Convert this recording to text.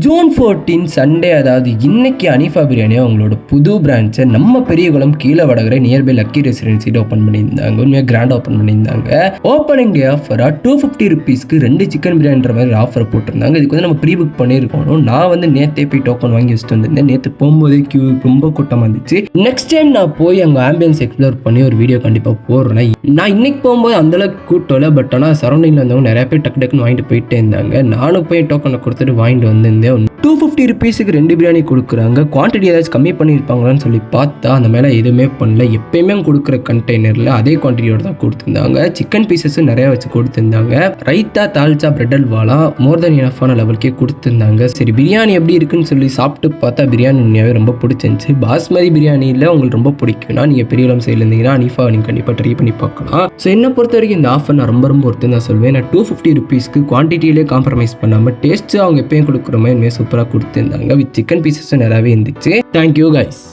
June 14 Sunday, அதாவது இன்னைக்கு அனிஃபா பிரியாணி அவங்களோட புது பிரான்ச்சை நம்ம பெரியகுளம் கீழே வடகரை நியர்பை லக்கி ரெசிடென்சியில் ஓப்பன் பண்ணியிருந்தாங்க. உண்மையாக கிராண்டாக ஓப்பன் பண்ணியிருந்தாங்க. ஓப்பனிங் டே ஆஃபராக 250 ருபீஸ்க்கு 2 சிக்கன் பிரியாணின்ற மாதிரி ஆஃபர் போட்டிருந்தாங்க. இதுக்கு வந்து நம்ம ப்ரீ புக் பண்ணியிருக்கணும். நான் வந்து நேற்றே போய் டோக்கன் வாங்கி வச்சுட்டு வந்திருந்தேன். நேற்று போகும்போதே கியூ ரொம்ப கூட்டமாக இருந்துச்சு. நெக்ஸ்ட் டைம் நான் போய் அங்கே ஆம்பியன்ஸ் எக்ஸ்ப்ளோர் பண்ணி ஒரு வீடியோ கண்டிப்பாக போடுறேன். நான் இன்னைக்கு போகும்போது அந்தளவுக்கு கூட்டம் இல்லை, பட் ஆனால் சரௌண்டிங்கில் இருந்தவங்க நிறைய பேர் டக்கு டக்குன்னு வாங்கிட்டு போயிட்டே இருந்தாங்க. நானும் போய் டோக்கனை கொடுத்துட்டு வாங்கிட்டு வந்திருந்தேன். 250 ருபீஸுக்கு 2 பிரியாணி கொடுக்குறாங்க. குவான்டிட்டி ஏதாச்சும் கம்மி பண்ணியிருப்பாங்களான்னு சொல்லி பார்த்தா அந்த மேலே எதுவுமே பண்ணல. எப்பயுமே கொடுக்குற கண்டெய்னரில் அதே குவான்டிட்டியோட தான் கொடுத்துருந்தாங்க. சிக்கன் பீசஸும் நிறையா வச்சு கொடுத்துருந்தாங்க. ரைத்தா, தால்ச்சா, பிரெட் அல்வாலாம் மோர் தென் எனஃபான லெவலுக்கே கொடுத்துருந்தாங்க. சரி, பிரியாணி எப்படி இருக்குன்னு சொல்லி சாப்பிட்டு பார்த்தா பிரியாணி உண்மையாகவே ரொம்ப பிடிச்சிருந்துச்சு. பாஸ்மதி பிரியாணியில் உங்களுக்கு ரொம்ப பிடிக்கும்னா நீங்கள் பெரியகுளம் சைடில் இருந்தீங்கன்னா அனிஃபா நீங்கள் கண்டிப்பாக ட்ரை பண்ணி பார்க்கலாம். ஸோ என்னை பொறுத்த வரைக்கும் இந்த ஆஃபர் நான் ரொம்ப ஒருத்தர் தான் சொல்வேன். நான் 250 ருபீஸ்க்கு குவான்டிட்டியிலே காம்ப்ரமைஸ் பண்ணாமல் டேஸ்ட்டு அவங்க எப்பயும் கொடுக்குற மாதிரி சூப்பராக கொடுத்துருந்தாங்க. வித் சிக்கன் பீசஸும் நிறையாவே இருந்துச்சு. Thank you guys.